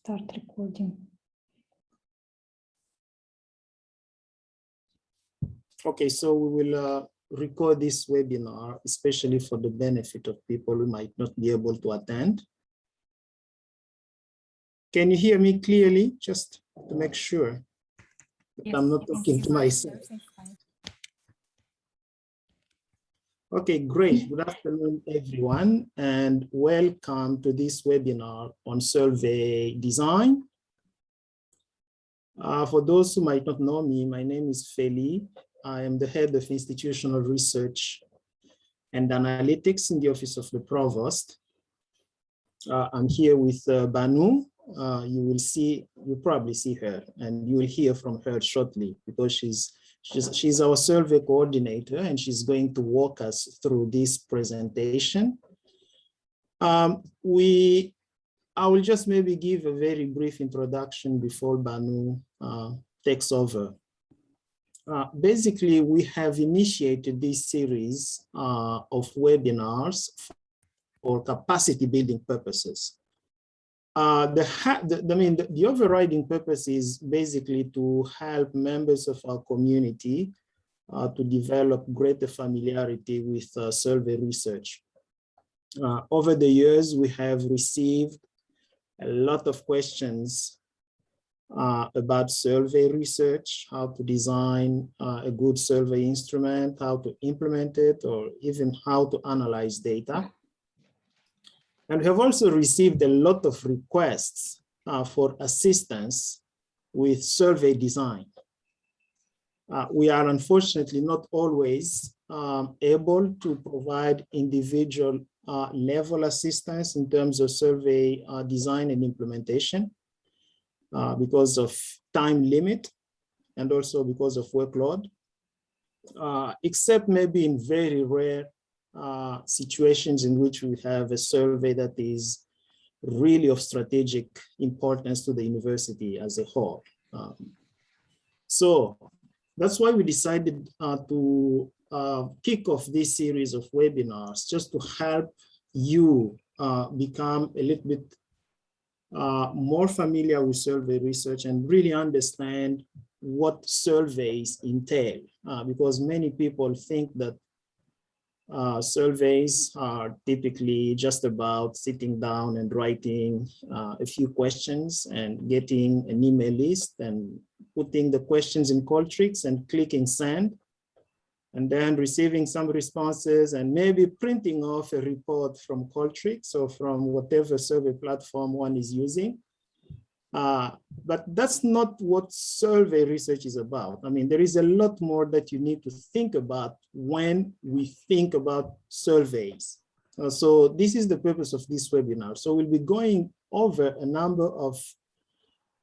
start recording. Okay, so we will record this webinar, especially for the benefit of people who might not be able to attend. Can you hear me clearly, just to make sure that Yes, I'm not talking to myself? Okay, great. Good afternoon, everyone, and welcome to this webinar on survey design. For those who might not know me, my name is Feli. I am the head of institutional research and analytics in the office of the provost. I'm here with Banu. You'll probably see her, and you will hear from her shortly because she's our survey coordinator, and she's going to walk us through this presentation. I will just maybe give a very brief introduction before Banu takes over. Basically, we have initiated this series of webinars for capacity building purposes. The overriding purpose is basically to help members of our community to develop greater familiarity with survey research. Over the years, we have received a lot of questions about survey research, how to design a good survey instrument, how to implement it, or even how to analyze data. And we have also received a lot of requests for assistance with survey design. We are unfortunately not always able to provide individual level assistance in terms of survey design and implementation because of time limit and also because of workload, except maybe in very rare situations in which we have a survey that is really of strategic importance to the university as a whole. So that's why we decided to kick off this series of webinars just to help you become a little bit more familiar with survey research and really understand what surveys entail, because many people think that surveys are typically just about sitting down and writing a few questions and getting an email list and putting the questions in Qualtrics and clicking send, and then receiving some responses and maybe printing off a report from Qualtrics or from whatever survey platform one is using. But that's not what survey research is about. I mean, there is a lot more that you need to think about when we think about surveys. So this is the purpose of this webinar. So we'll be going over a number of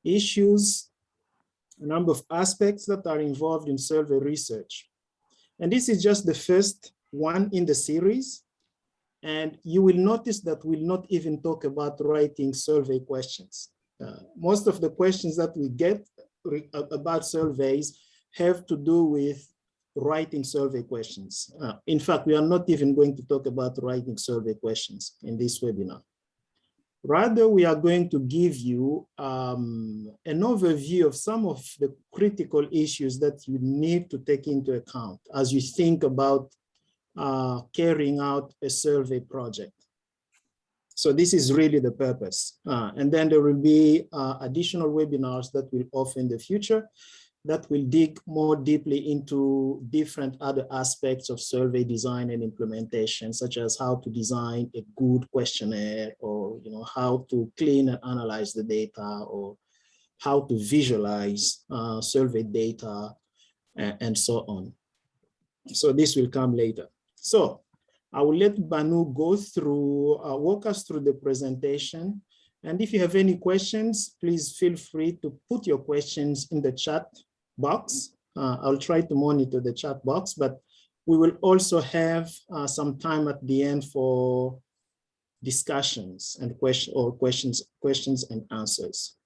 issues, a number of aspects that are involved in survey research. And this is just the first one in the series. And you will notice that we'll not even talk about writing survey questions. Most of the questions that we get about surveys have to do with writing survey questions. In fact, we are not even going to talk about writing survey questions in this webinar. Rather, we are going to give you an overview of some of the critical issues that you need to take into account as you think about carrying out a survey project. So this is really the purpose. And then there will be additional webinars that we'll offer in the future that will dig more deeply into different other aspects of survey design and implementation, such as how to design a good questionnaire, or how to clean and analyze the data, or how to visualize survey data, and so on. So this will come later. So I will let Banu go through, walk us through the presentation. And if you have any questions, please feel free to put your questions in the chat box. I'll try to monitor the chat box, but we will also have some time at the end for discussions and questions and answers.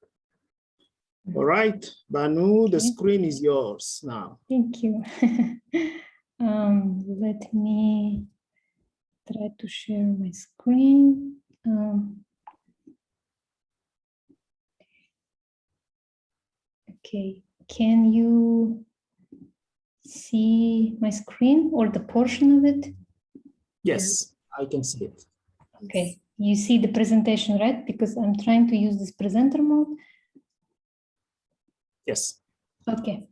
All right, Banu, the screen is yours now. Thank you. Let me try to share my screen. Okay, can you see my screen or the portion of it? Yes, I can see it. Okay, you see the presentation, right? Because I'm trying to use this presenter mode. Yes. Okay.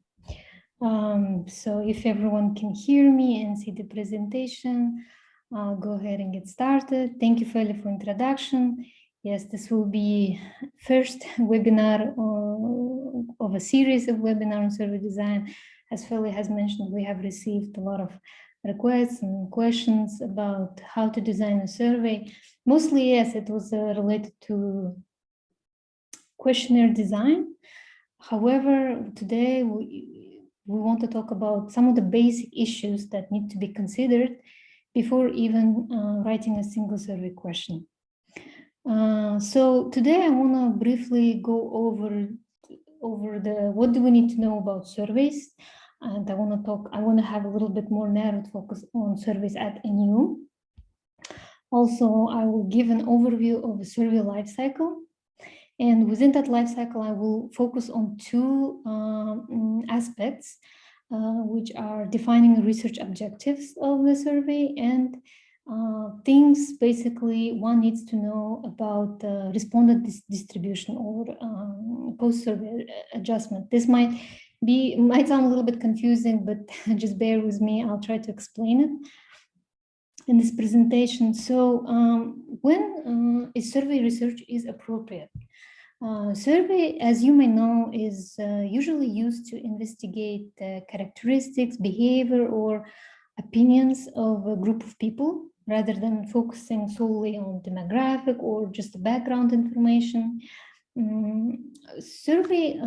So if everyone can hear me and see the presentation, I'll go ahead and get started. Thank you, Feli, for introduction. Yes, this will be first webinar of a series of webinars on survey design. As Feli has mentioned, we have received a lot of requests and questions about how to design a survey. Mostly, yes, it was related to questionnaire design. However, today we want to talk about some of the basic issues that need to be considered before even writing a single survey question. So today I want to briefly go over what do we need to know about surveys, and I want to have a little bit more narrowed focus on surveys at NU. Also, I will give an overview of the survey lifecycle. And within that life cycle, I will focus on two aspects, which are defining research objectives of the survey and things basically one needs to know about respondent distribution or post-survey adjustment. This might sound a little bit confusing, but just bear with me. I'll try to explain it in this presentation. So when a survey research is appropriate? Survey, as you may know, is usually used to investigate characteristics, behavior, or opinions of a group of people, rather than focusing solely on demographic or just background information. Survey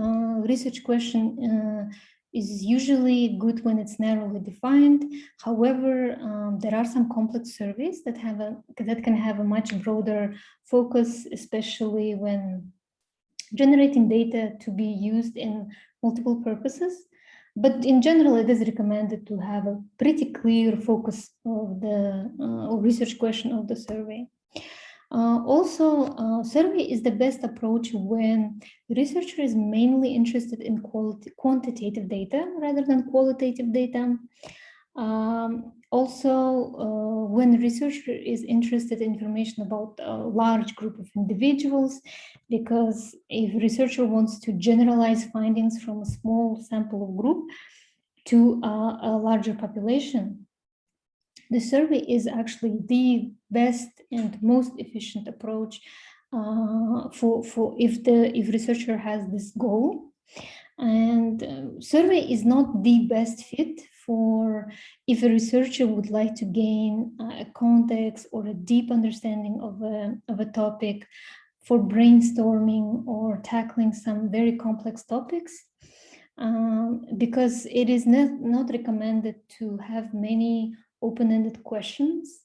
research question is usually good when it's narrowly defined. However, there are some complex surveys that can have a much broader focus, especially when generating data to be used in multiple purposes. But in general, it is recommended to have a pretty clear focus of the research question of the survey. Also, survey is the best approach when the researcher is mainly interested in quantitative data rather than qualitative data. Also, when the researcher is interested in information about a large group of individuals, because if a researcher wants to generalize findings from a small sample of group to a larger population, the survey is actually the best and most efficient approach for if researcher has this goal. And survey is not the best fit for if a researcher would like to gain a context or a deep understanding of a topic for brainstorming or tackling some very complex topics, because it is not recommended to have many open-ended questions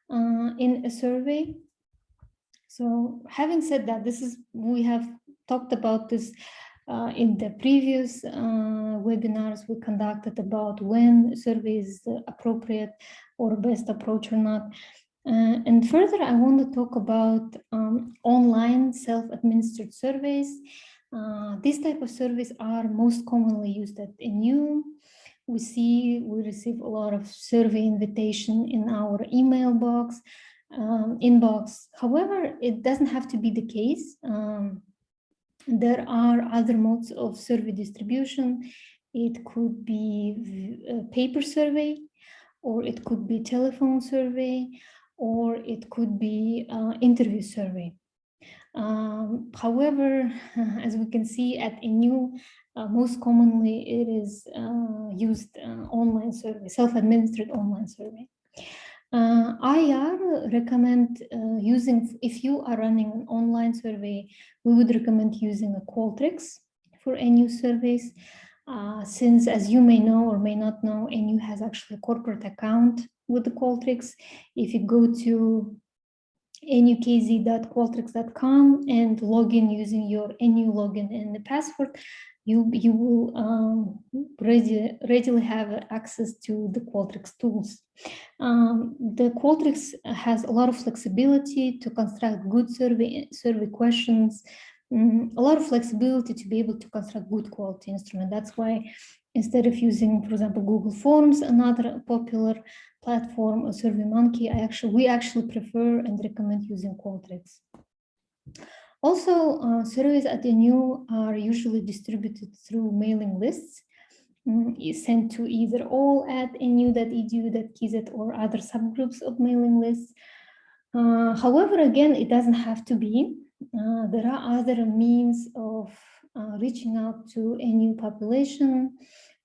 in a survey. So having said that, we have talked about this in the previous webinars we conducted about when a survey is appropriate or best approach or not. And further, I want to talk about online self-administered surveys. These type of surveys are most commonly used at NU. We receive a lot of survey invitation in our email box, inbox. However, it doesn't have to be the case. There are other modes of survey distribution. It could be a paper survey, or it could be telephone survey, or it could be interview survey. However, as we can see at NU, most commonly it is used online survey, self-administered online survey. I recommend using, if you are running an online survey, we would recommend using a Qualtrics for NU surveys, since, as you may know or may not know, NU has actually a corporate account with the Qualtrics. If you go to nukz.qualtrics.com and log in using your NU login and the password, you will readily have access to the Qualtrics tools. The Qualtrics has a lot of flexibility to construct good survey questions a lot of flexibility to be able to construct good quality instrument. That's why instead of using, for example, Google Forms, another popular platform, or SurveyMonkey, we actually prefer and recommend using Qualtrics. Also, surveys at NU are usually distributed through mailing lists, sent to either all at nu.edu.kz or other subgroups of mailing lists. However, again, it doesn't have to be. There are other means of reaching out to a new population.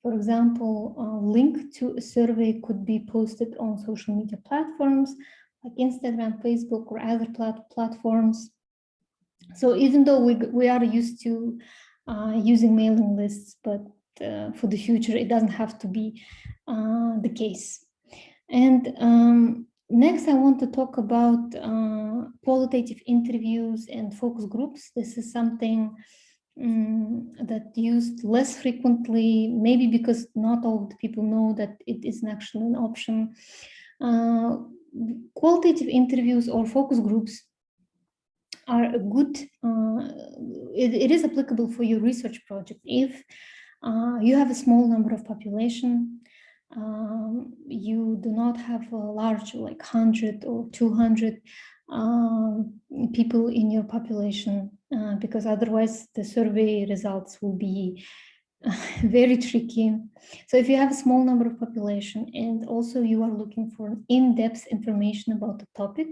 For example, a link to a survey could be posted on social media platforms like Instagram, Facebook, or other platforms. So even though we are used to using mailing lists, but for the future, it doesn't have to be the case. And next, I want to talk about qualitative interviews and focus groups. This is something that used less frequently, maybe because not all the people know that it is actually an option. Qualitative interviews or focus groups are a good, it is applicable for your research project. If you have a small number of population, you do not have a large, like 100 or 200 people in your population, because otherwise the survey results will be very tricky. So if you have a small number of population and also you are looking for in-depth information about the topic,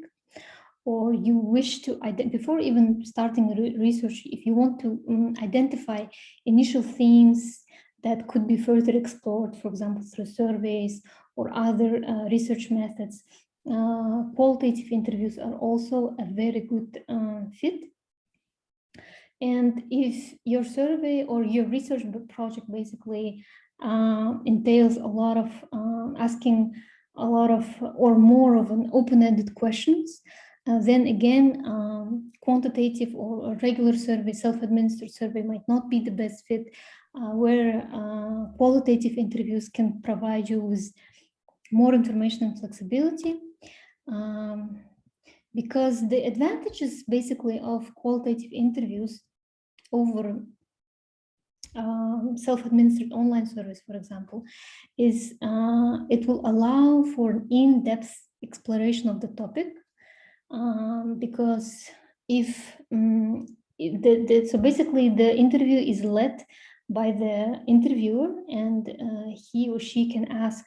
or you wish to, before even starting research, if you want to identify initial themes that could be further explored, for example, through surveys or other research methods, qualitative interviews are also a very good fit. And if your survey or your research project basically entails a lot of asking a lot of or more of an open-ended questions, then again, quantitative or regular survey, self-administered survey might not be the best fit, where qualitative interviews can provide you with more information and flexibility. Because the advantages basically of qualitative interviews over self-administered online surveys, for example, is it will allow for an in-depth exploration of the topic. Because if so basically the interview is led by the interviewer, and he or she can ask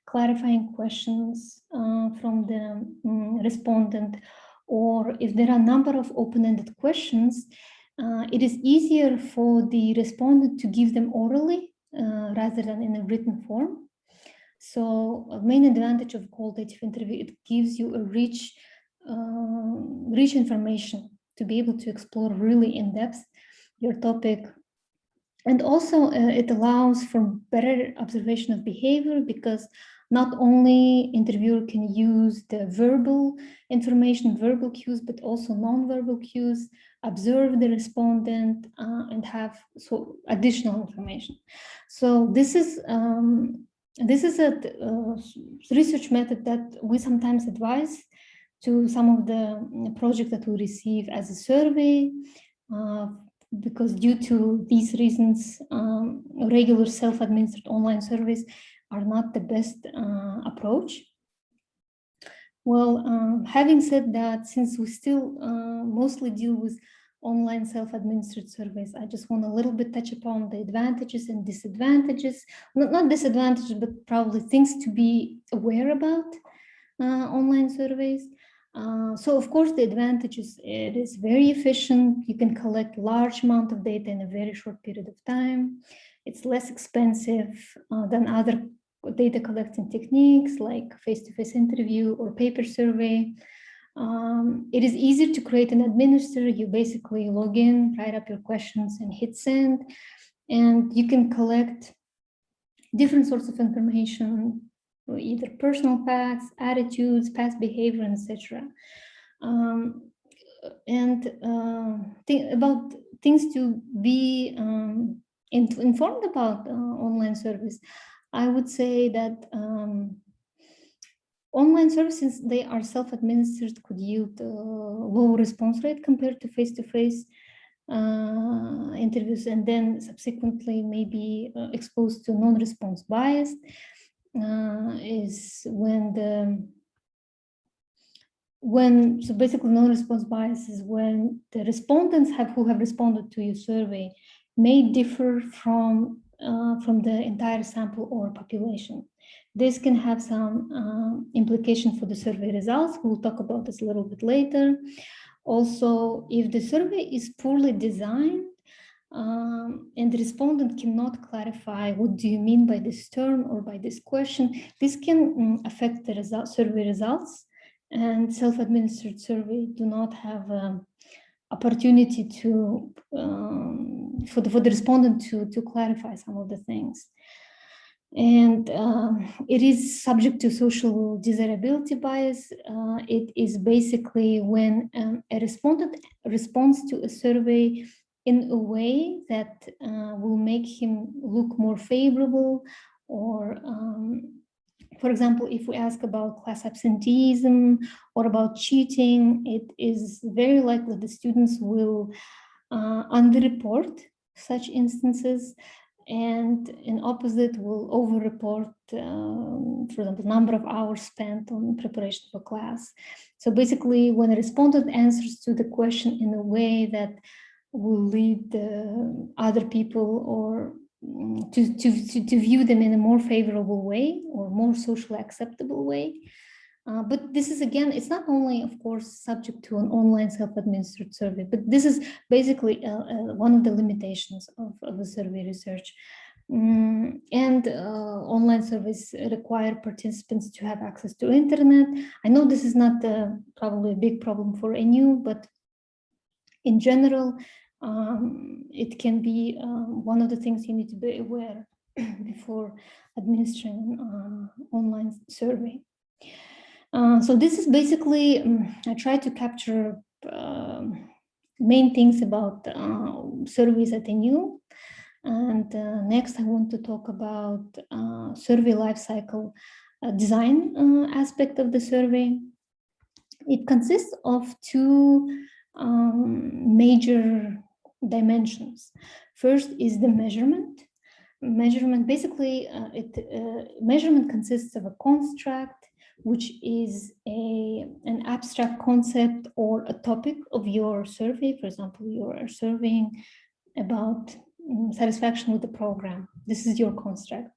clarifying questions from the respondent, or if there are a number of open-ended questions, it is easier for the respondent to give them orally rather than in a written form. So a main advantage of qualitative interview, it gives you a rich information to be able to explore really in depth your topic. And also it allows for better observation of behavior, because not only interviewer can use the verbal information, verbal cues, but also non-verbal cues, observe the respondent and have additional information. So this is a research method that we sometimes advise to some of the projects that we receive as a survey, because due to these reasons, regular self-administered online surveys are not the best approach. Well, having said that, since we still mostly deal with online self-administered surveys, I just want a little bit touch upon the advantages and disadvantages, not disadvantages, but probably things to be aware about online surveys. So of course, the advantage is it is very efficient. You can collect large amount of data in a very short period of time. It's less expensive than other data collecting techniques like face-to-face interview or paper survey. It is easy to create and administer. You basically log in, write up your questions and hit send, and you can collect different sorts of information, either personal facts, attitudes, past behavior, etc. About things to be informed about online service, I would say that online services, they are self-administered, could yield low response rate compared to face-to-face interviews, and then subsequently maybe exposed to non-response bias, is so basically non-response bias is when the respondents who have responded to your survey may differ from the entire sample or population. This can have some implication for the survey results. We'll talk about this a little bit later. Also, if the survey is poorly designed and the respondent cannot clarify what do you mean by this term or by this question, this can affect the survey results. And self-administered survey do not have opportunity to for the respondent to clarify some of the things. And it is subject to social desirability bias. It is basically when a respondent responds to a survey in a way that will make him look more favorable, or for example, if we ask about class absenteeism or about cheating, it is very likely the students will underreport such instances, and in opposite will overreport, for example, number of hours spent on preparation for class. So basically, when a respondent answers to the question in a way that will lead other people or to view them in a more favorable way or more socially acceptable way. But this is, again, it's not only, of course, subject to an online self-administered survey, but this is basically one of the limitations of the survey research. And online surveys require participants to have access to internet. I know this is not probably a big problem for NU, but in general, it can be one of the things you need to be aware before administering an online survey. So this is basically, I try to capture main things about surveys at NU. And next I want to talk about survey lifecycle design aspect of the survey. It consists of two major dimensions. First is the measurement. Measurement, basically, measurement consists of a construct, which is an abstract concept or a topic of your survey. For example, you are surveying about satisfaction with the program. This is your construct.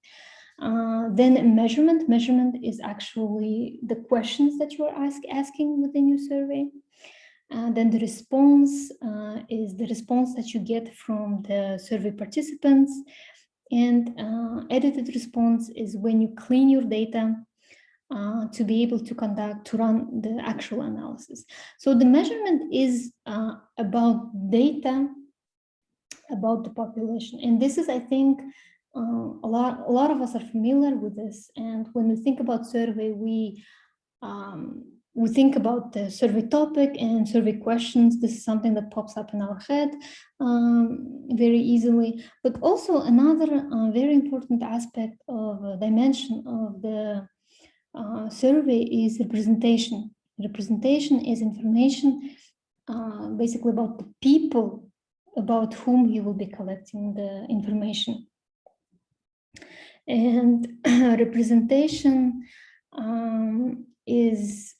Then measurement. Measurement is actually the questions that you are asking within your survey. Then the response is the response that you get from the survey participants. And edited response is when you clean your data to be able to run the actual analysis. So the measurement is about data, about the population. And this is, I think, a lot of us are familiar with this. And when we think about survey, we think about the survey topic and survey questions. This is something that pops up in our head very easily. But also another very important aspect of dimension of the survey is representation. Representation is information basically about the people about whom you will be collecting the information. And representation is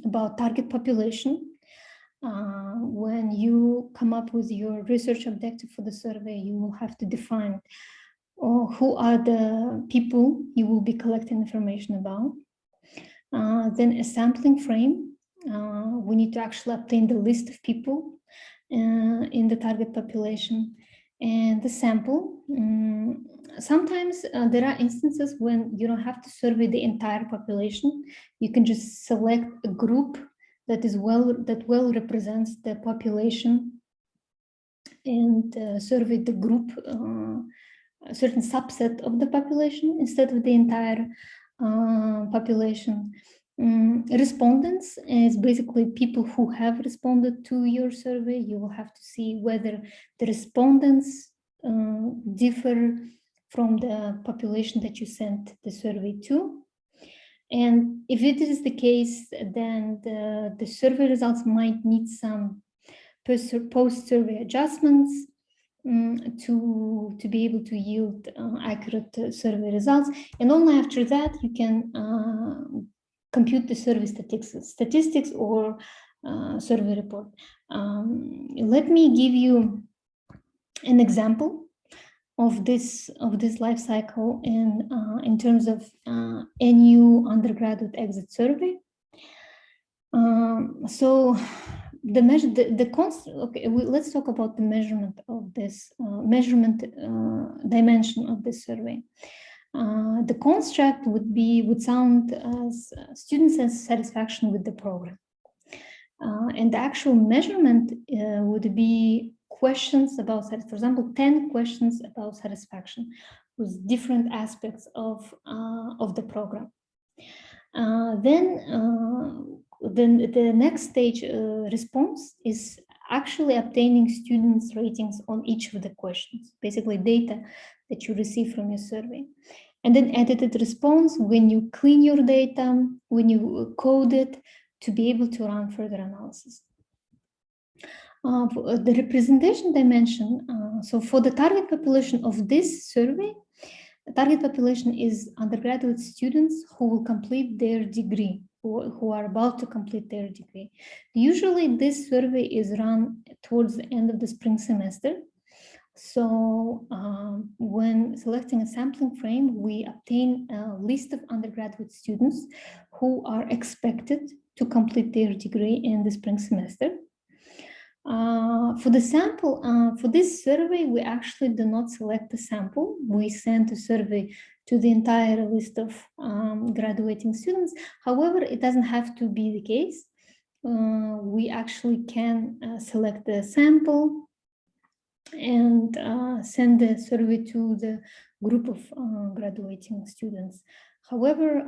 about target population. When you come up with your research objective for the survey, you will have to define who are the people you will be collecting information about. Then a sampling frame. We need to actually obtain the list of people in the target population. And the sample. Sometimes there are instances when you don't have to survey the entire population. You can just select a group that well represents the population and survey the group, a certain subset of the population instead of the entire population. Respondents is basically people who have responded to your survey. You will have to see whether the respondents differ from the population that you sent the survey to. And if it is the case, then the survey results might need some post-survey adjustments to be able to yield accurate survey results. And only after that, you can compute the survey statistics or survey report. Let me give you an example of this life cycle in terms of NU undergraduate exit survey. So let's talk about the measurement of this dimension of this survey. The construct would sound as student satisfaction with the program, and the actual measurement would be questions about, for example, 10 questions about satisfaction with different aspects of the program. Then the next stage response is actually obtaining students' ratings on each of the questions, basically data that you receive from your survey. And then edited response when you clean your data, when you code it, to be able to run further analysis. The representation dimension, so for the target population of this survey, the target population is undergraduate students who will complete their degree, who are about to complete their degree. Usually this survey is run towards the end of the spring semester. So when selecting a sampling frame, we obtain a list of undergraduate students who are expected to complete their degree in the spring semester. For the sample, for this survey, we actually do not select the sample. We send the survey to the entire list of graduating students. However, it doesn't have to be the case. We actually can select the sample and send the survey to the group of graduating students. However,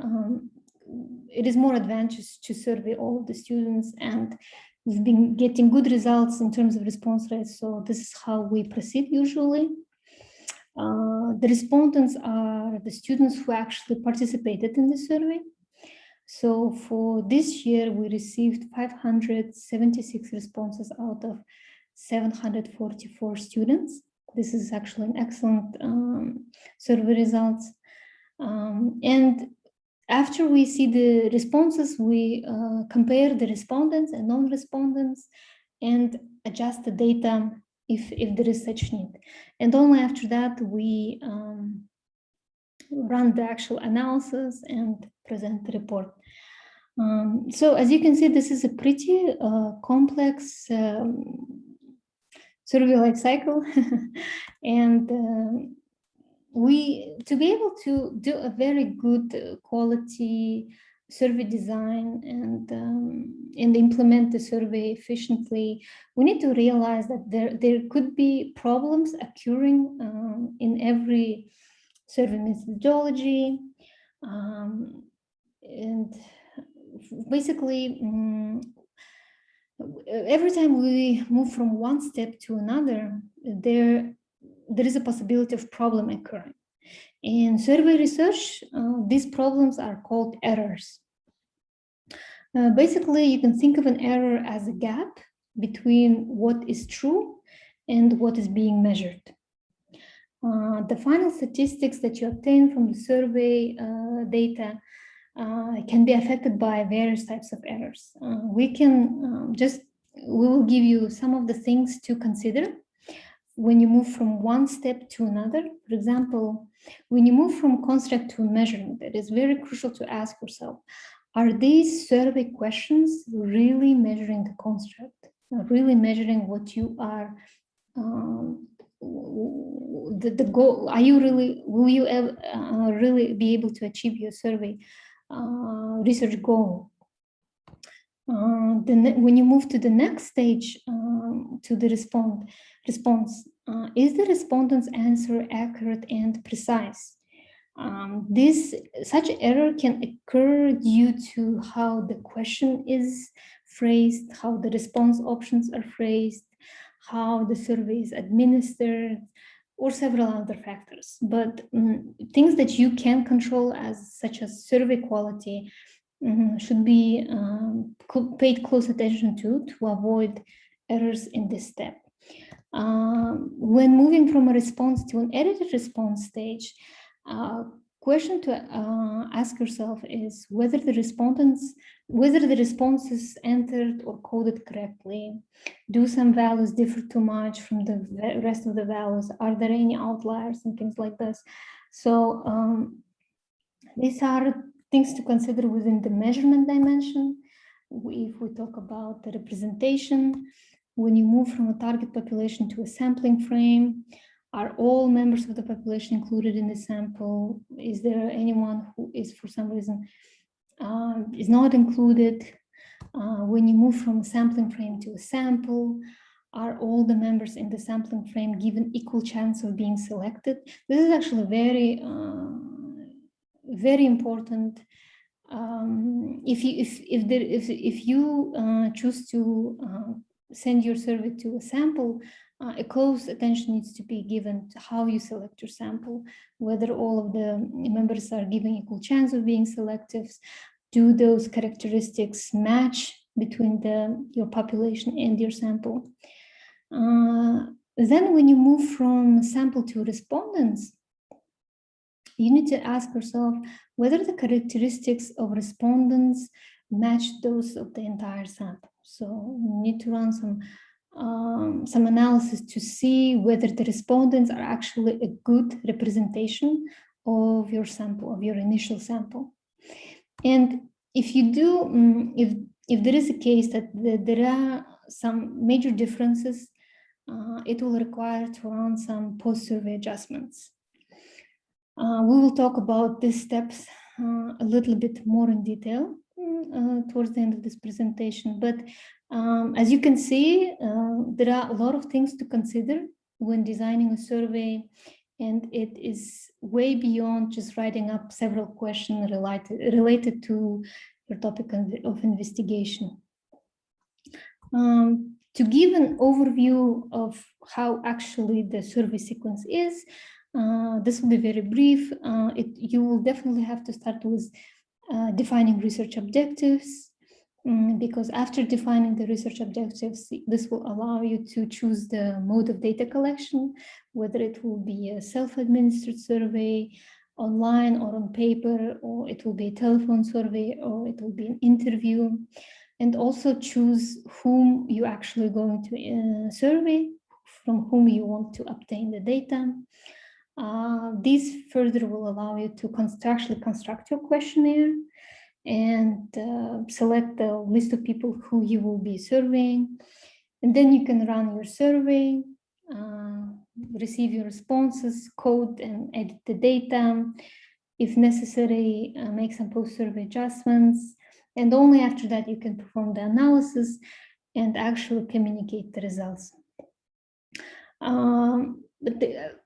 it is more advantageous to survey all of the students, and we've been getting good results in terms of response rates. So this is how we proceed usually. The respondents are the students who actually participated in the survey. So for this year, we received 576 responses out of 744 students. This is actually an excellent survey results. And after we see the responses, we compare the respondents and non-respondents and adjust the data if there is such need. And only after that, we run the actual analysis and present the report. So as you can see, this is a pretty complex survey life cycle. And to be able to do a very good quality survey design and implement the survey efficiently, we need to realize that there could be problems occurring in every survey methodology. And basically, every time we move from one step to another, there is a possibility of problem occurring. In survey research, these problems are called errors. Basically, you can think of an error as a gap between what is true and what is being measured. The final statistics that you obtain from the survey data can be affected by various types of errors. We will give you some of the things to consider when you move from one step to another. For example, when you move from construct to measurement, it is very crucial to ask yourself, are these survey questions really measuring the construct, really measuring what you are, the goal? Are you really, will you really be able to achieve your survey research goal? When you move to the next stage, to the response, is the respondent's answer accurate and precise? Such error can occur due to how the question is phrased, how the response options are phrased, how the survey is administered, or several other factors. But things that you can control, such as survey quality, should be paid close attention to avoid errors in this step. When moving from a response to an edited response stage, question to ask yourself is whether the responses entered or coded correctly. Do some values differ too much from the rest of the values? Are there any outliers and things like this? So these are things to consider within the measurement dimension. If we talk about the representation, when you move from a target population to a sampling frame, are all members of the population included in the sample? Is there anyone who is for some reason is not included? When you move from a sampling frame to a sample, are all the members in the sampling frame given equal chance of being selected? This is actually very, very important. If you choose to send your survey to a sample, a close attention needs to be given to how you select your sample, whether all of the members are given equal chance of being selected. Do those characteristics match between your population and your sample? Then when you move from sample to respondents, you need to ask yourself whether the characteristics of respondents match those of the entire sample. So you need to run some analysis to see whether the respondents are actually a good representation of your sample, of your initial sample. And if you do, if there is a case that there are some major differences, it will require to run some post-survey adjustments. We will talk about these steps a little bit more in detail towards the end of this presentation. But as you can see, there are a lot of things to consider when designing a survey, and it is way beyond just writing up several questions related to your topic of investigation. To give an overview of how actually the survey sequence is, this will be very brief. You will definitely have to start with defining research objectives, because after defining the research objectives, this will allow you to choose the mode of data collection, whether it will be a self-administered survey, online or on paper, or it will be a telephone survey, or it will be an interview, and also choose whom you actually going to survey, from whom you want to obtain the data. These further will allow you to actually construct your questionnaire and select the list of people who you will be surveying. And then you can run your survey, receive your responses, code and edit the data. If necessary, make some post-survey adjustments. And only after that you can perform the analysis and actually communicate the results.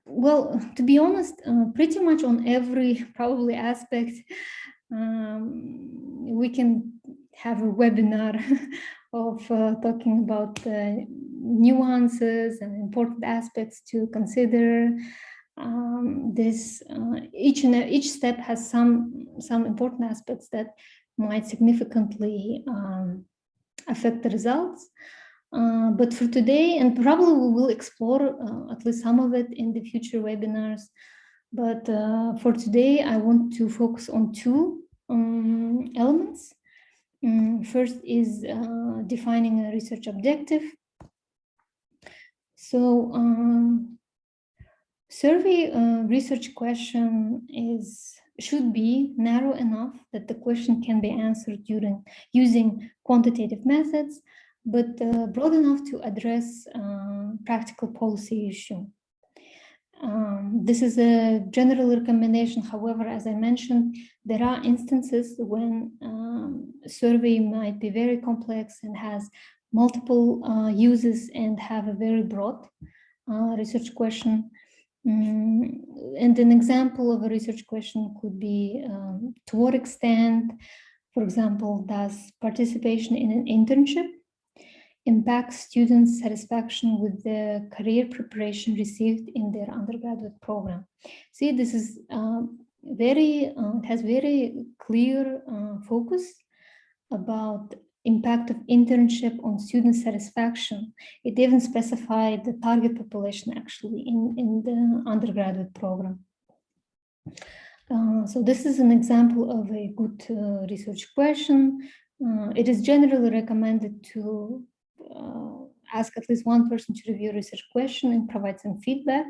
Well, to be honest, pretty much on every probably aspect, we can have a webinar of talking about nuances and important aspects to consider. Each step has some important aspects that might significantly affect the results. But for today, and probably we will explore at least some of it in the future webinars. But for today, I want to focus on two elements. First is defining a research objective. So survey research question should be narrow enough that the question can be answered using quantitative methods, but broad enough to address practical policy issue. This is a general recommendation. However, as I mentioned, there are instances when survey might be very complex and has multiple uses and have a very broad research question. And an example of a research question could be to what extent, for example, does participation in an internship impact students' satisfaction with the career preparation received in their undergraduate program? See, this is it has very clear focus about impact of internship on student satisfaction. It even specified the target population actually in the undergraduate program. So this is an example of a good research question. It is generally recommended to ask at least one person to review a research question and provide some feedback.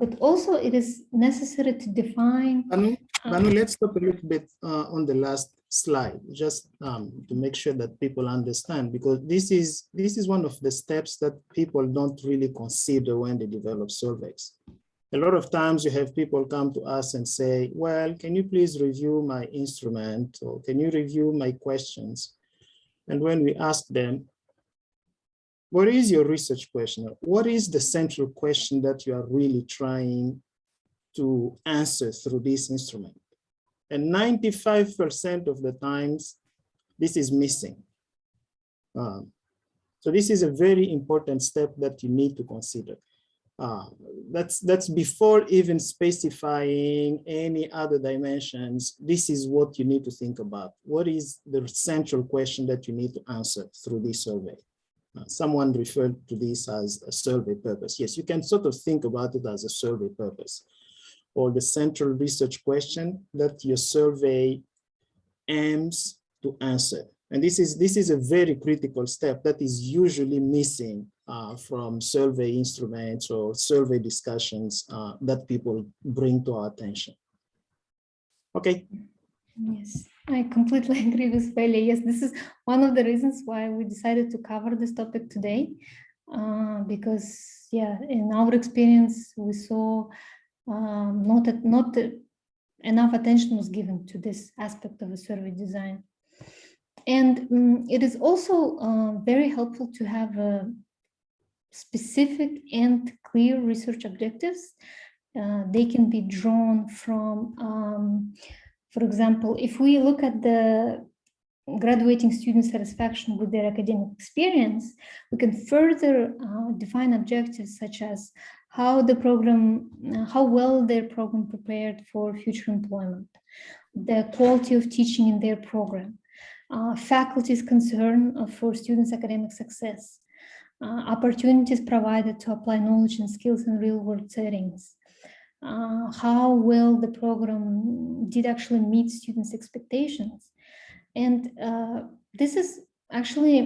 But also it is necessary to define. Banu, let's stop a little bit on the last slide, just to make sure that people understand, because this is one of the steps that people don't really consider when they develop surveys. A lot of times you have people come to us and say, well, can you please review my instrument, or can you review my questions? And when we ask them, what is your research question? What is the central question that you are really trying to answer through this instrument? And 95% of the times, this is missing. So this is a very important step that you need to consider. That's before even specifying any other dimensions. This is what you need to think about. What is the central question that you need to answer through this survey? Someone referred to this as a survey purpose. Yes, you can sort of think about it as a survey purpose, or the central research question that your survey aims to answer. And this is a very critical step that is usually missing from survey instruments or survey discussions that people bring to our attention. Okay. Yes, I completely agree with Feli. Yes, this is one of the reasons why we decided to cover this topic today, because yeah, in our experience, we saw not enough attention was given to this aspect of a survey design. And it is also very helpful to have specific and clear research objectives. They can be drawn from, for example, if we look at the graduating student satisfaction with their academic experience, we can further define objectives such as how well their program prepared for future employment, the quality of teaching in their program, faculty's concern for students' academic success, opportunities provided to apply knowledge and skills in real-world settings, how well the program did actually meet students' expectations. And this is actually,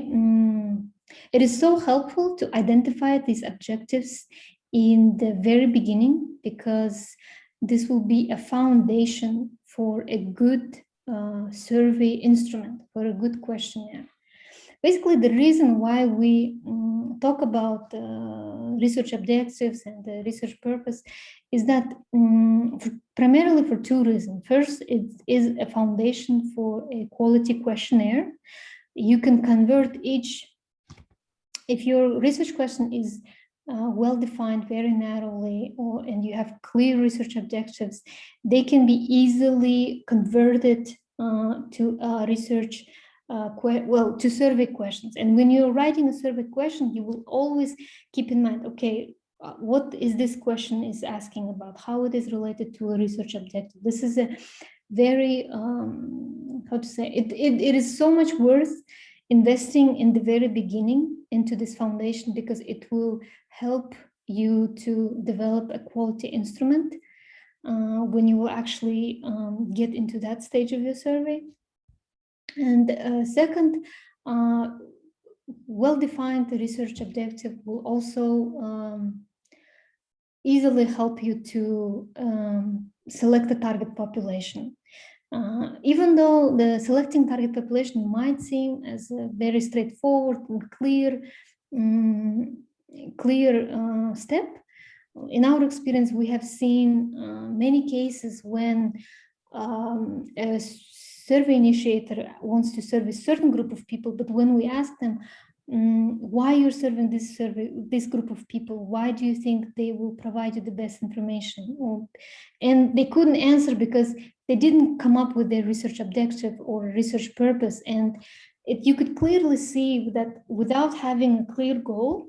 it is so helpful to identify these objectives in the very beginning, because this will be a foundation for a good survey instrument, for a good questionnaire. Basically, the reason why we talk about research objectives and the research purpose is that primarily for two reasons. First, it is a foundation for a quality questionnaire. You can convert each, if your research question is well-defined very narrowly, and you have clear research objectives, they can be easily converted to research to survey questions. And when you're writing a survey question, you will always keep in mind, okay, what is this question is asking about, how it is related to a research objective. This is a very, how to say, it is so much worth investing in the very beginning into this foundation, because it will help you to develop a quality instrument when you will actually get into that stage of your survey. And second, well-defined research objective will also easily help you to select the target population. Even though the selecting target population might seem as a very straightforward and clear step, in our experience, we have seen many cases when a survey initiator wants to serve a certain group of people, but when we ask them why you're serving this group of people, why do you think they will provide you the best information? And they couldn't answer because they didn't come up with their research objective or research purpose. And you could clearly see that without having a clear goal,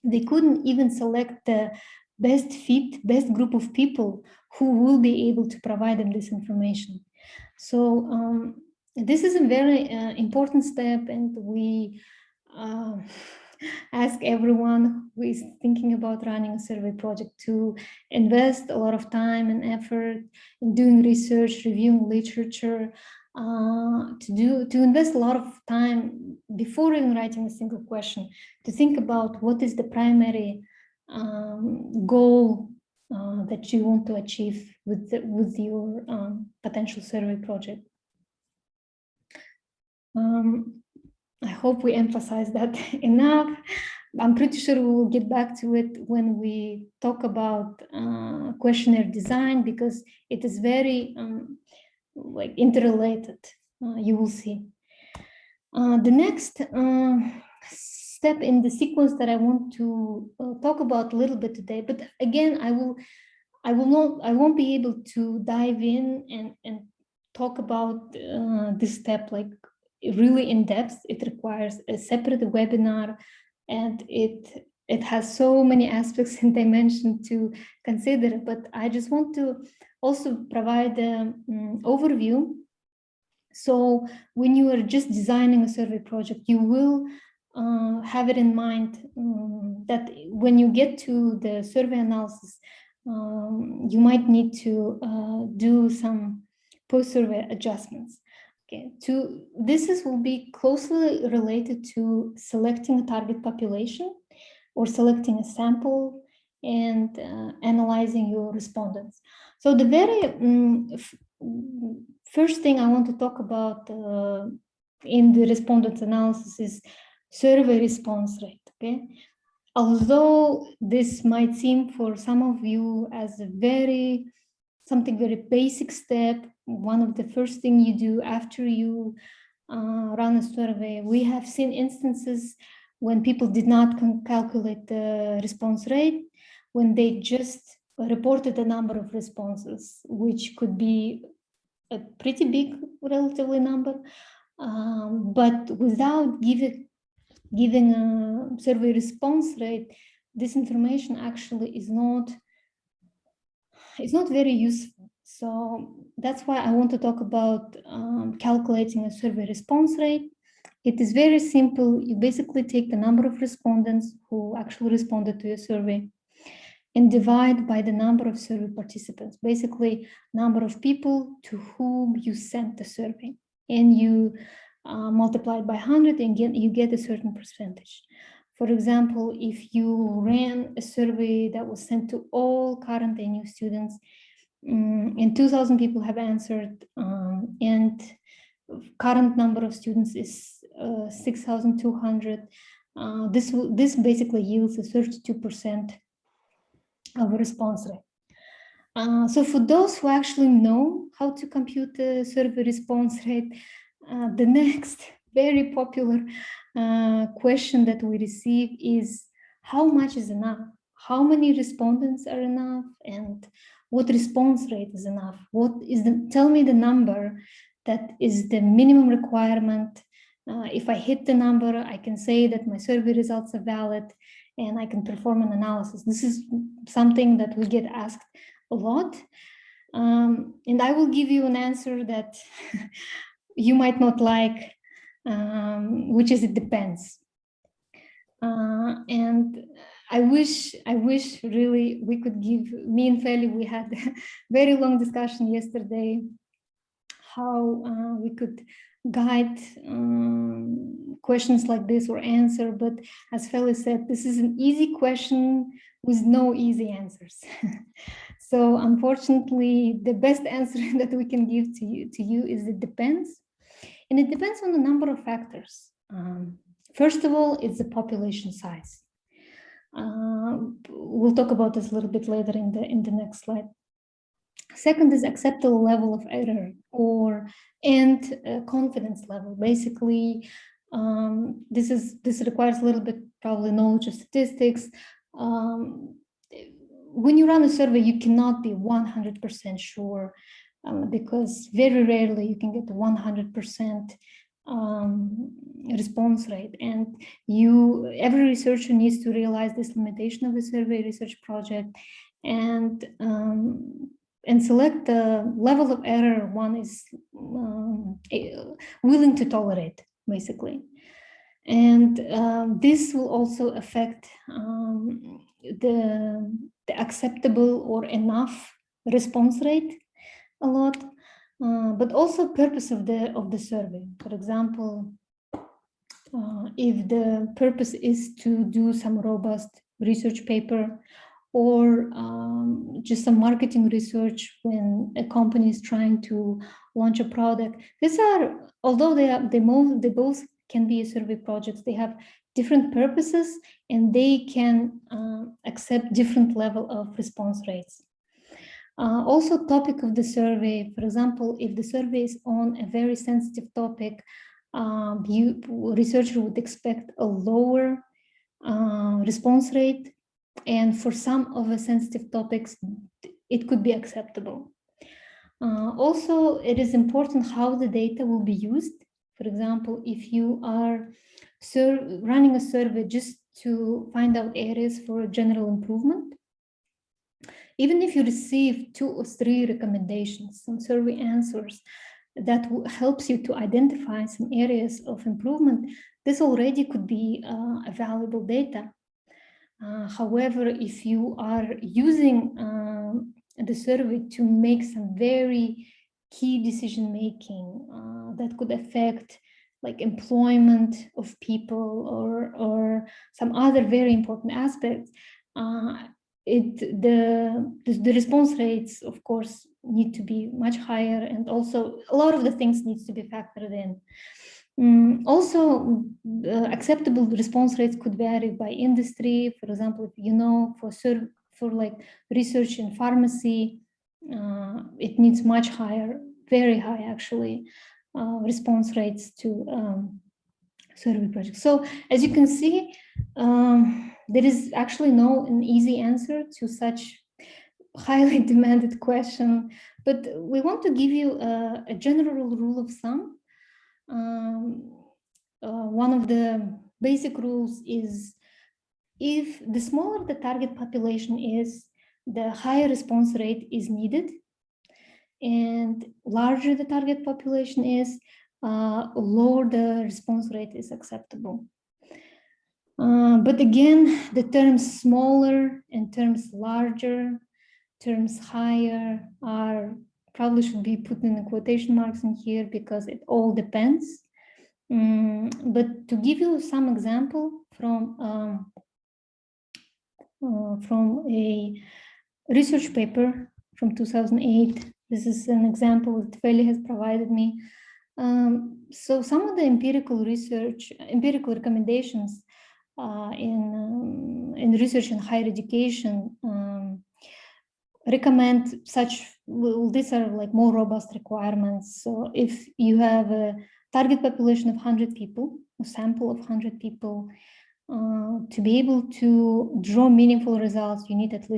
they couldn't even select the best group of people who will be able to provide them this information. So this is a very important step, and we ask everyone who is thinking about running a survey project to invest a lot of time and effort in doing research, reviewing literature, to invest a lot of time before even writing a single question, to think about what is the primary goal that you want to achieve with your potential survey project. I hope we emphasize that enough. I'm pretty sure we will get back to it when we talk about questionnaire design, because it is very like interrelated. You will see. The next step in the sequence that I want to talk about a little bit today, but again, I won't be able to dive in and talk about this step like really in depth. It requires a separate webinar, and it has so many aspects and dimensions to consider. But I just want to also provide an overview. So when you are just designing a survey project, you will have it in mind that when you get to the survey analysis, you might need to do some post-survey adjustments. Okay, this will be closely related to selecting a target population or selecting a sample and analyzing your respondents. So the very first thing I want to talk about in the respondent analysis is survey response rate. Okay, although this might seem for some of you as a something very basic step, one of the first things you do after you run a survey, we have seen instances when people did not calculate the response rate, when they just reported the number of responses, which could be a pretty big relatively number, but without giving a survey response rate, this information actually is not very useful. So that's why I want to talk about calculating a survey response rate. It is very simple. You basically take the number of respondents who actually responded to your survey and divide by the number of survey participants, basically number of people to whom you sent the survey, and you multiply it by 100 and you get a certain percentage. For example, if you ran a survey that was sent to all current and new students, and 2,000 people have answered, and current number of students is 6,200, this basically yields a 32% of a response rate. So for those who actually know how to compute the survey response rate, the next very popular question that we receive is, how much is enough? How many respondents are enough? And what response rate is enough? Tell me the number that is the minimum requirement. If I hit the number, I can say that my survey results are valid and I can perform an analysis. This is something that we get asked a lot. And I will give you an answer that you might not like, which is it depends. And I wish really we could give, me and Feli, we had a very long discussion yesterday how we could guide questions like this or answer, but as Feli said, this is an easy question with no easy answers. So unfortunately, the best answer that we can give to you is it depends. And it depends on a number of factors. First of all, it's the population size. We'll talk about this a little bit later in the next slide. Second is acceptable level of error and confidence level. Basically, this requires a little bit probably knowledge of statistics. When you run a survey, you cannot be 100% sure because very rarely you can get the 100% response rate, and every researcher needs to realize this limitation of a survey research project, and and select the level of error one is willing to tolerate, basically. And this will also affect the acceptable or enough response rate a lot, but also purpose of the survey. For example, if the purpose is to do some robust research paper, or just some marketing research when a company is trying to launch a product. These are, although they both can be survey projects, they have different purposes and they can accept different level of response rates. Also, topic of the survey, for example, if the survey is on a very sensitive topic, researcher would expect a lower response rate. And for some of the sensitive topics, it could be acceptable. Also, it is important how the data will be used. For example, if you are running a survey just to find out areas for general improvement, even if you receive 2 or 3 recommendations, some survey answers that helps you to identify some areas of improvement, this already could be a valuable data. However, if you are using the survey to make some very key decision making that could affect like employment of people or some other very important aspects, the response rates, of course, need to be much higher, and also a lot of the things needs to be factored in. Also, acceptable response rates could vary by industry. For example, if you know, for like research in pharmacy, it needs much higher, very high actually, response rates to survey projects. So as you can see, there is actually no an easy answer to such highly demanded question, but we want to give you a general rule of thumb. One of the basic rules is if the smaller the target population is, the higher response rate is needed, and larger the target population is, lower the response rate is acceptable. But again, the terms smaller and terms larger, terms higher are probably should be put in the quotation marks in here because it all depends. But to give you some example from a research paper from 2008, this is an example that Feli has provided me. So some of the empirical recommendations in research in higher education recommend such, well, these are like more robust requirements. So if you have a target population of 100 people, a sample of 100 people, to be able to draw meaningful results, you need at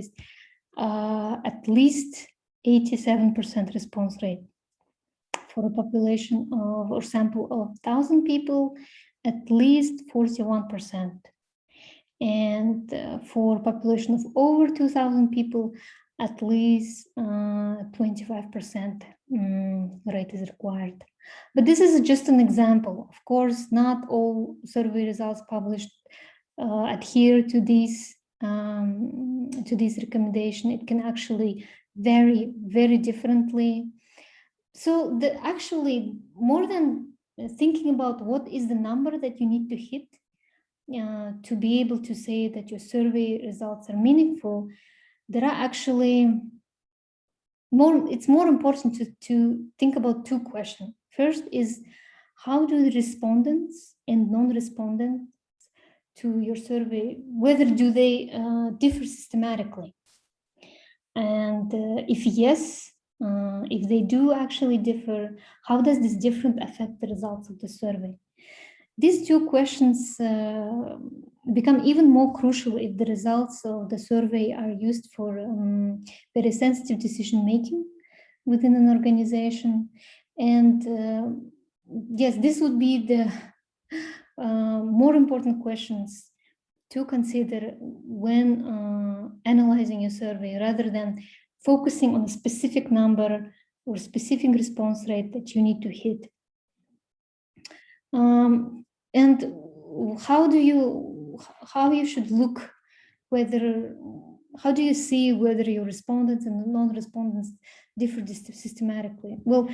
least 87% response rate. For a population of or sample of 1,000 people, at least 41%. And for a population of over 2,000 people, at least 25% rate is required. But this is just an example. Of course, not all survey results published adhere to these recommendation. It can actually vary very differently. So actually, more than thinking about what is the number that you need to hit to be able to say that your survey results are meaningful, there are actually it's more important to think about 2 questions. First is, how do the respondents and non-respondents to your survey, whether do they differ systematically? And if yes, if they do actually differ, how does this difference affect the results of the survey? These 2 questions become even more crucial if the results of the survey are used for very sensitive decision making within an organization. And yes, this would be the more important questions to consider when analyzing a survey, rather than focusing on a specific number or specific response rate that you need to hit. And how you should look whether, how do you see whether your respondents and non-respondents differ systematically? Well,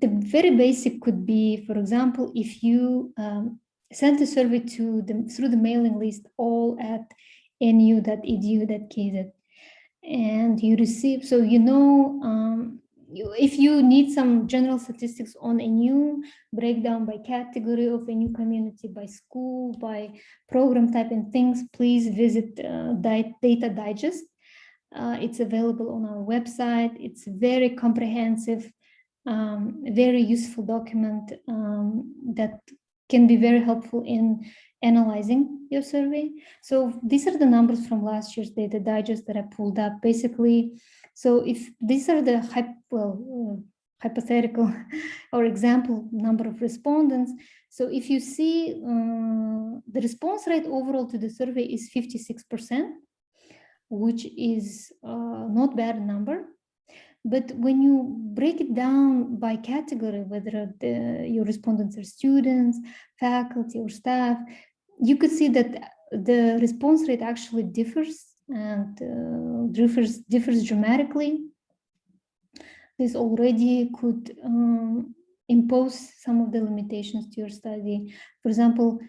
the very basic could be, for example, if you send a survey to them through the mailing list, all at nu.edu.kz, and you receive, so if you need some general statistics on a new breakdown by category of a new community, by school, by program type and things, please visit Data Digest. It's available on our website. It's very comprehensive, very useful document that can be very helpful in analyzing your survey. So these are the numbers from last year's Data Digest that I pulled up. Basically, so if these are the hypothetical or example number of respondents, so if you see the response rate overall to the survey is 56%, which is not bad number. But when you break it down by category, whether your respondents are students, faculty, or staff, you could see that the response rate actually differs and differs dramatically. This already could impose some of the limitations to your study. For example,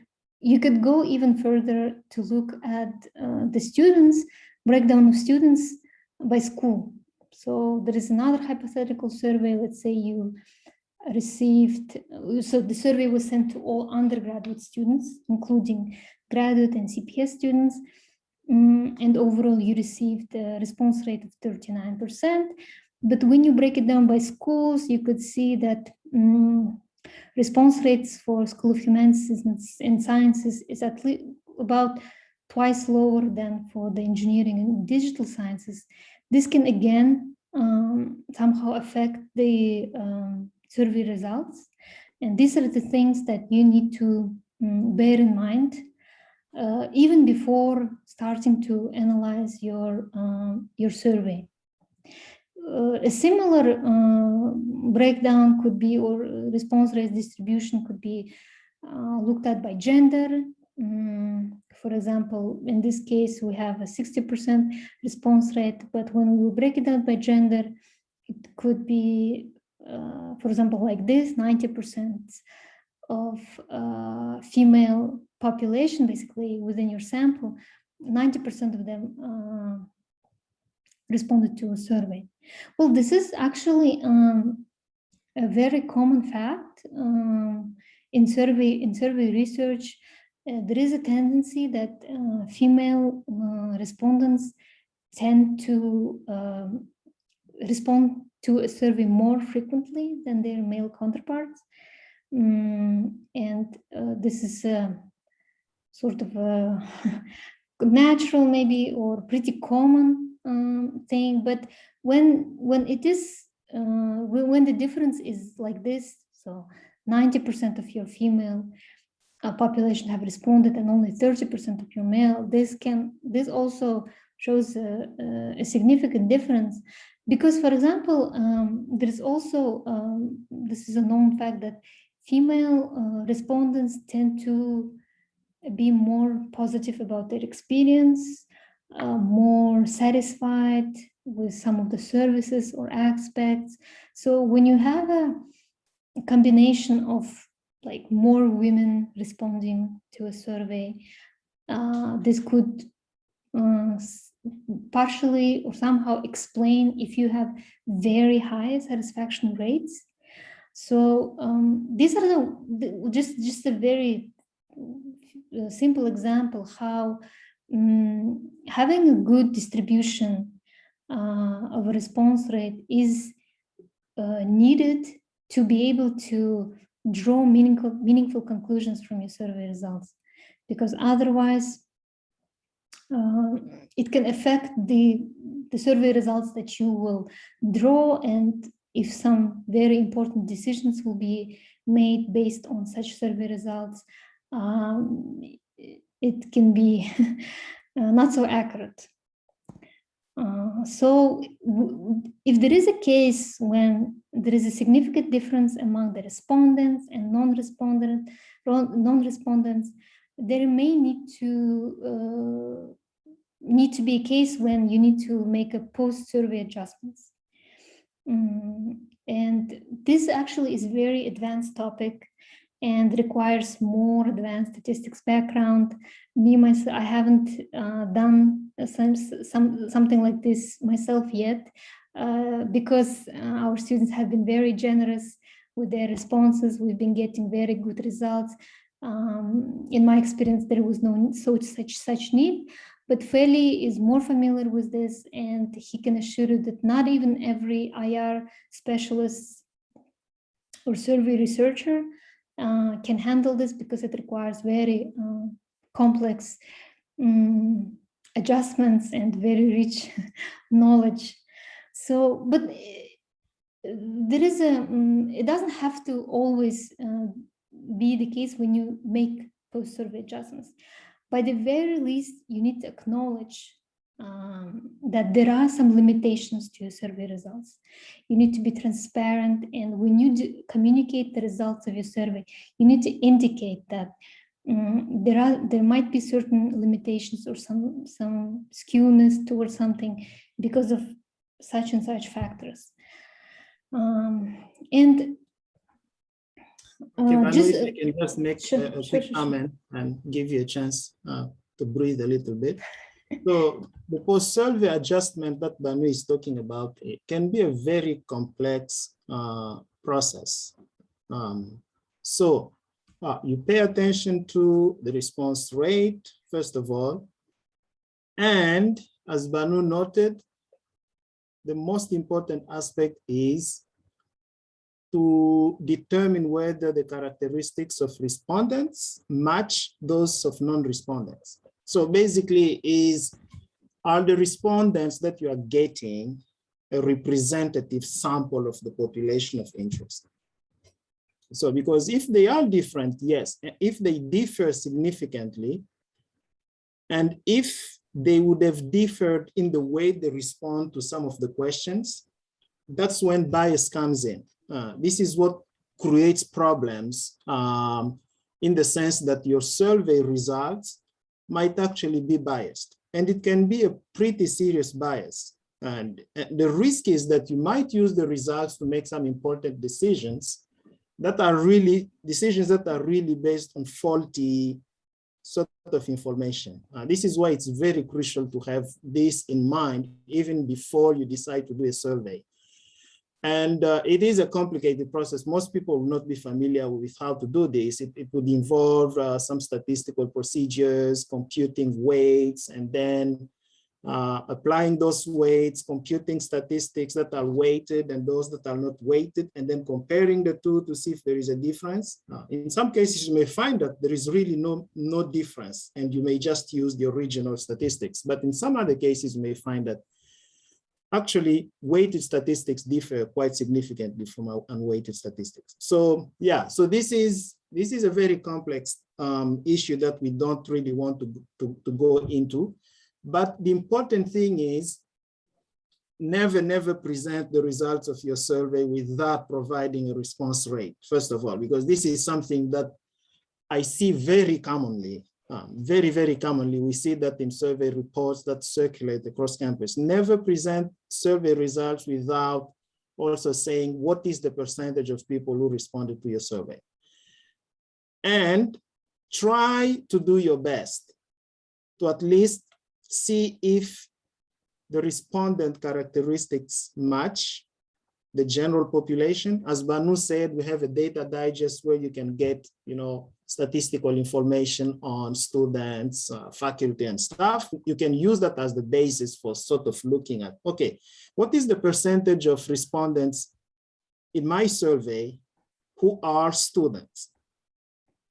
you could go even further to look at the students, breakdown of students by school. So there is another hypothetical survey. Let's say you received, so the survey was sent to all undergraduate students, including graduate and CPS students. And overall, you received a response rate of 39%. But when you break it down by schools, you could see that response rates for School of Humanities and Sciences is at least about twice lower than for the engineering and digital sciences. This can again somehow affect the survey results. And these are the things that you need to bear in mind even before starting to analyze your survey. A similar breakdown could be, or response rate distribution could be looked at by gender. For example, in this case, we have a 60% response rate, but when we break it down by gender, it could be, for example, like this, 90% of female population, basically within your sample, 90% of them responded to a survey. Well, this is actually a very common fact in survey research. There is a tendency that female respondents tend to respond to a survey more frequently than their male counterparts. And this is a sort of a natural maybe or pretty common thing, but when it is when the difference is like this, so 90% of your female population have responded and only 30% of your male, this also shows a significant difference, because, for example, there is also this is a known fact that female respondents tend to be more positive about their experience, more satisfied with some of the services or aspects. So when you have a combination of like more women responding to a survey, this could partially or somehow explain if you have very high satisfaction rates. So these are just a very simple example how having a good distribution of a response rate is needed to be able to draw meaningful conclusions from your survey results, because otherwise it can affect the survey results that you will draw, and if some very important decisions will be made based on such survey results, it can be not so accurate. If there is a case when there is a significant difference among the respondents and non-respondents, there may need to be a case when you need to make a post-survey adjustments. And this actually is a very advanced topic and requires more advanced statistics background. Myself, I haven't done something like this myself yet, because our students have been very generous with their responses. We've been getting very good results. In my experience, there was no such need, but Feli is more familiar with this, and he can assure you that not even every IR specialist or survey researcher can handle this, because it requires very complex adjustments and very rich knowledge. So, but there is it doesn't have to always be the case when you make post-survey adjustments. By the very least, you need to acknowledge that there are some limitations to your survey results. You need to be transparent, and when you communicate the results of your survey, you need to indicate that there might be certain limitations or some skewness towards something because of such and such factors. If I can just make a quick comment and give you a chance to breathe a little bit. So the post-survey adjustment that Banu is talking about, it can be a very complex process. You pay attention to the response rate, first of all, and as Banu noted, the most important aspect is to determine whether the characteristics of respondents match those of non-respondents. So basically, are the respondents that you are getting a representative sample of the population of interest? So because if they are different, yes, if they differ significantly, and if they would have differed in the way they respond to some of the questions, that's when bias comes in. This is what creates problems in the sense that your survey results might actually be biased, and it can be a pretty serious bias. And the risk is that you might use the results to make some important decisions that are really based on faulty sort of information. This is why it's very crucial to have this in mind even before you decide to do a survey. And it is a complicated process. Most people will not be familiar with how to do this. It would involve some statistical procedures, computing weights, and then applying those weights, computing statistics that are weighted and those that are not weighted, and then comparing the two to see if there is a difference. In some cases, you may find that there is really no difference, and you may just use the original statistics. But in some other cases, you may find that actually weighted statistics differ quite significantly from unweighted statistics. So yeah, so this is a very complex issue that we don't really want to go into. But the important thing is never present the results of your survey without providing a response rate, first of all, because this is something that I see very commonly. Very commonly, we see that in survey reports that circulate across campus. Never present survey results without also saying what is the percentage of people who responded to your survey. And try to do your best to at least see if the respondent characteristics match the general population. As Banu said, we have a data digest where you can get, statistical information on students, faculty, and staff. You can use that as the basis for sort of looking at, okay, what is the percentage of respondents in my survey who are students?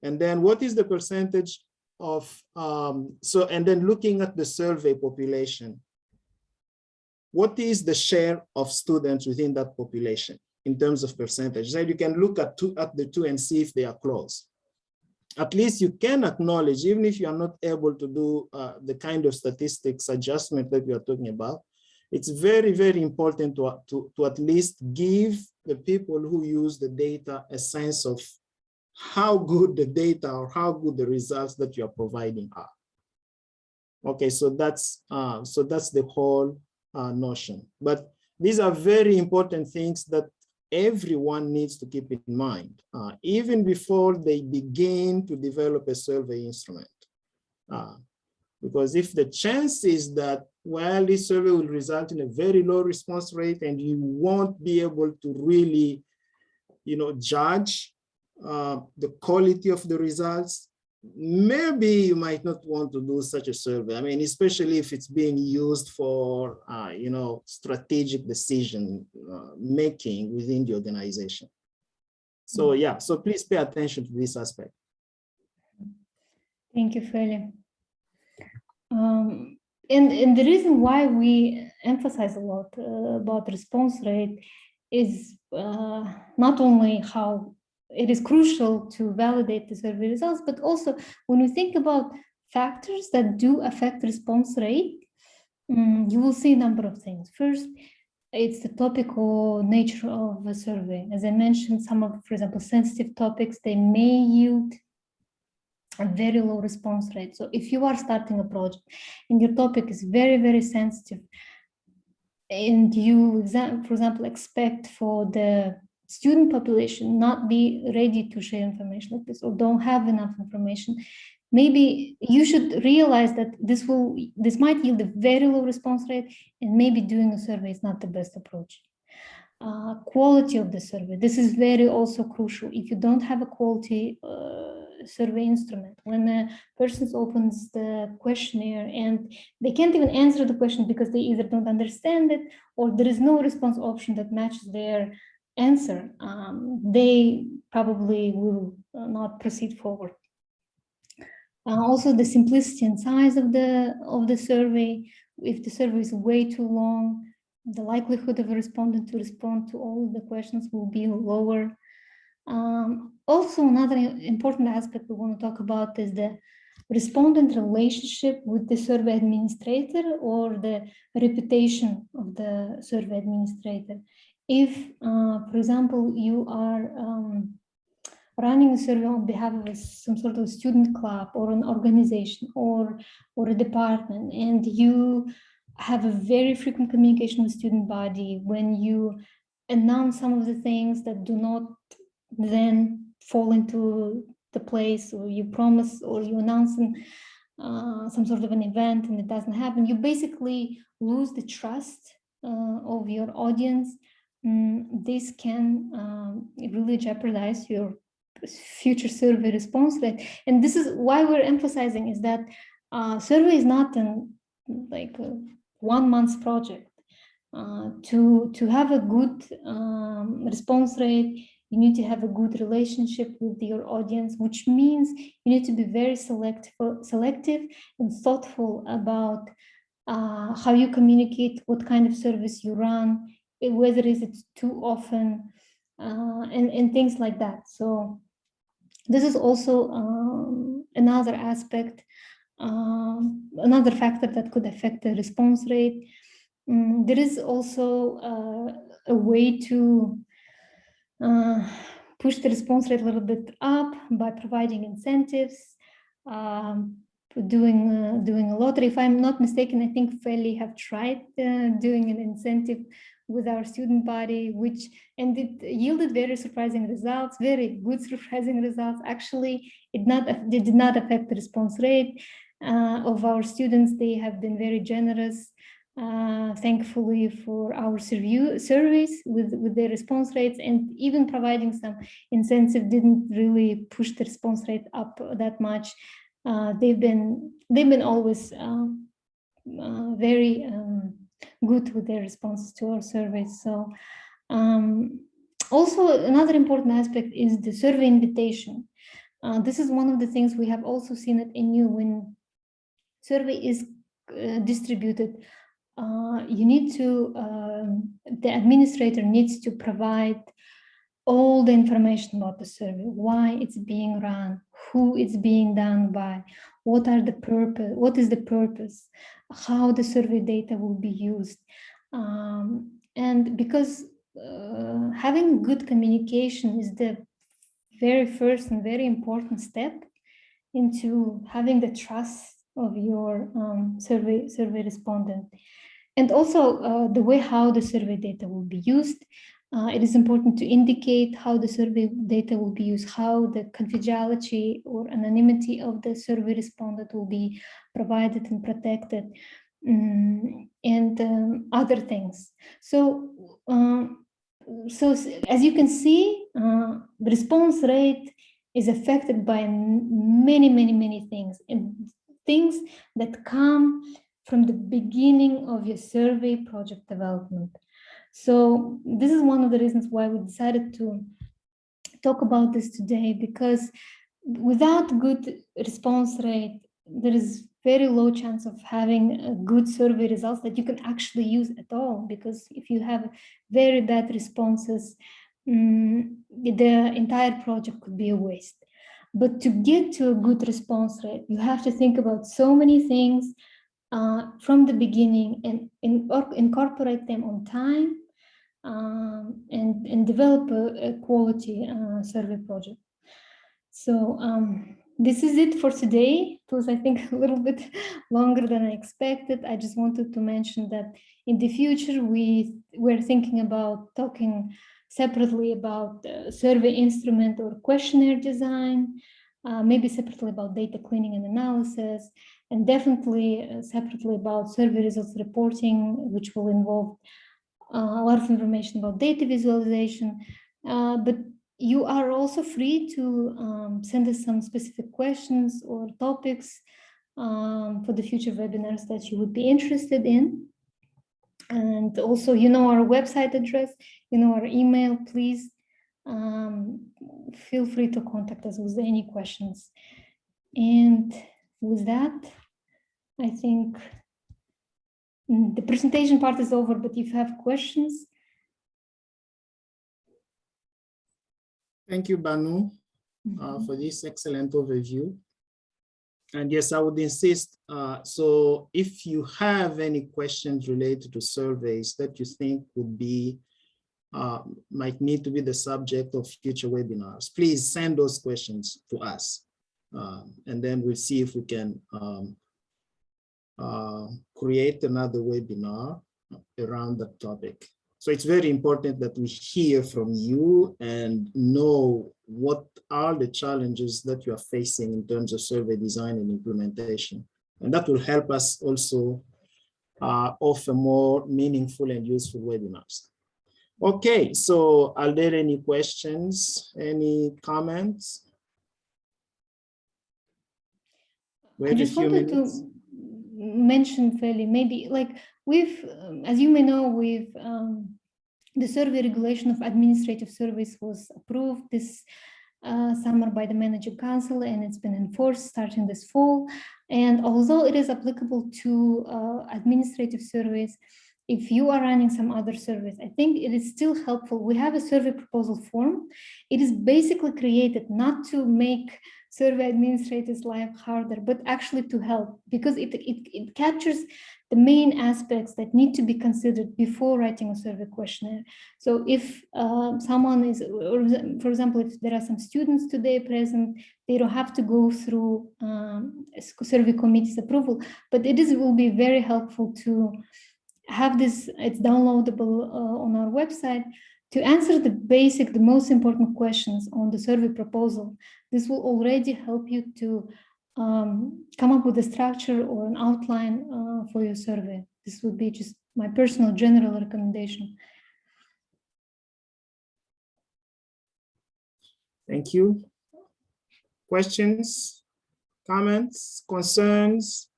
And then what is the percentage of, and then looking at the survey population, what is the share of students within that population in terms of percentage? So you can look at the two and see if they are close. At least you can acknowledge, even if you are not able to do the kind of statistics adjustment that we are talking about, it's very, very important to at least give the people who use the data a sense of how good the data or how good the results that you are providing are. Okay, so that's the whole notion. But these are very important things that everyone needs to keep in mind, even before they begin to develop a survey instrument. Because if the chance is that, well, this survey will result in a very low response rate and you won't be able to really, judge the quality of the results, maybe you might not want to do such a survey. I mean, especially if it's being used for, strategic decision making within the organization. So yeah, so please pay attention to this aspect. Thank you, Feli. And the reason why we emphasize a lot about response rate is not only how it is crucial to validate the survey results, but also when we think about factors that do affect response rate, you will see a number of things. First, it's the topical nature of a survey. As I mentioned, some of, for example, sensitive topics, they may yield a very low response rate. So if you are starting a project and your topic is very, very sensitive, and you, for example, expect for the student population not be ready to share information like this or don't have enough information, maybe you should realize that this might yield a very low response rate, and maybe doing a survey is not the best approach. Quality of the survey, this is very also crucial. If you don't have a quality survey instrument, when a person opens the questionnaire and they can't even answer the question because they either don't understand it or there is no response option that matches their answer, they probably will not proceed forward. Also, the simplicity and size of the survey. If the survey is way too long, the likelihood of a respondent to respond to all of the questions will be lower. Also, another important aspect we want to talk about is the respondent relationship with the survey administrator or the reputation of the survey administrator. If, for example, you are running a survey on behalf of some sort of student club or an organization or a department, and you have a very frequent communication with student body, when you announce some of the things that do not then fall into the place, or you promise or you announce some sort of an event and it doesn't happen, you basically lose the trust of your audience. This can really jeopardize your future survey response rate. And this is why we're emphasizing is that survey is not like a 1 month project. To have a good response rate, you need to have a good relationship with your audience, which means you need to be very selective and thoughtful about how you communicate, what kind of service you run, whether it's too often, and things like that. So this is also another aspect, another factor that could affect the response rate. There is also a way to push the response rate a little bit up by providing incentives, doing a lottery. If I'm not mistaken, I think Feli have tried doing an incentive with our student body, and it yielded very surprising results, very good surprising results. Actually, it did not affect the response rate of our students. They have been very generous, thankfully, for our surveys with their response rates, and even providing some incentive didn't really push the response rate up that much. They've been always very good with their responses to our surveys. So also another important aspect is the survey invitation. This is one of the things we have also seen at NU. When survey is distributed, you need to, the administrator needs to provide all the information about the survey, why it's being run, who it's being done by, what is the purpose, how the survey data will be used. And because having good communication is the very first and very important step into having the trust of your survey respondent. And also the way how the survey data will be used. It is important to indicate how the survey data will be used, how the confidentiality or anonymity of the survey respondent will be provided and protected, and other things. So, as you can see, the response rate is affected by many things, and things that come from the beginning of your survey project development. So this is one of the reasons why we decided to talk about this today, because without good response rate, there is very low chance of having good survey results that you can actually use at all, because if you have very bad responses, the entire project could be a waste. But to get to a good response rate, you have to think about so many things from the beginning and incorporate them on time, and develop a quality survey project. So this is it for today. It was, I think, a little bit longer than I expected. I just wanted to mention that in the future, we're thinking about talking separately about survey instrument or questionnaire design, maybe separately about data cleaning and analysis, and definitely separately about survey results reporting, which will involve a lot of information about data visualization. But you are also free to send us some specific questions or topics for the future webinars that you would be interested in. And also, you know our website address, you know our email. Please feel free to contact us with any questions. And with that, I think the presentation part is over, but if you have questions. Thank you, Banu, for this excellent overview. And yes, I would insist. So if you have any questions related to surveys that you think would be, might need to be the subject of future webinars, please send those questions to us. And then we'll see if we can create another webinar around that topic. So it's very important that we hear from you and know what are the challenges that you are facing in terms of survey design and implementation. And that will help us also offer more meaningful and useful webinars. Okay, so are there any questions, any comments? I just wanted to mention, Feli, maybe like we've, as you may know, we've the survey regulation of administrative surveys was approved this summer by the Managing Council, and it's been enforced starting this fall. And although it is applicable to administrative surveys, if you are running some other surveys, I think it is still helpful. We have a survey proposal form. It is basically created not to make survey administrators' life harder, but actually to help, because it captures the main aspects that need to be considered before writing a survey questionnaire. So if someone is, or for example, if there are some students today present, they don't have to go through survey committee's approval, but will be very helpful to have this. It's downloadable on our website to answer the most important questions on the survey proposal. This will already help you to come up with a structure or an outline for your survey. This would be just my personal general recommendation. Thank you. Questions, comments, concerns,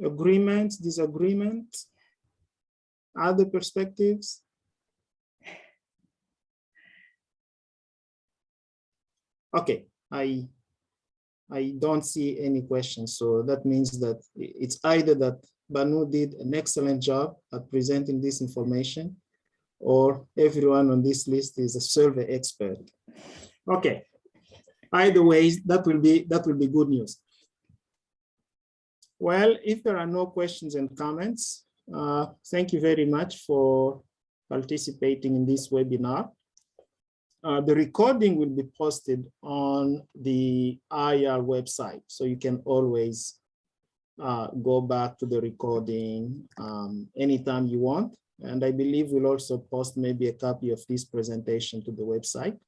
agreement, disagreement, other perspectives? Okay, I don't see any questions. So that means that it's either that Banu did an excellent job at presenting this information, or everyone on this list is a survey expert. Okay, either way, that will be good news. Well, if there are no questions and comments, Thank you very much for participating in this webinar. The recording will be posted on the IR website, so you can always go back to the recording anytime you want. And I believe we'll also post maybe a copy of this presentation to the website.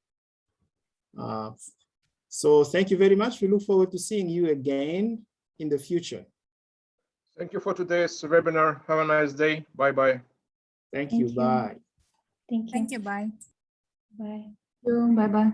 So thank you very much. We look forward to seeing you again in the future. Thank you for today's webinar. Have a nice day. Bye-bye. Thank you. Bye. Thank you. Thank you. Bye. Bye. Bye-bye.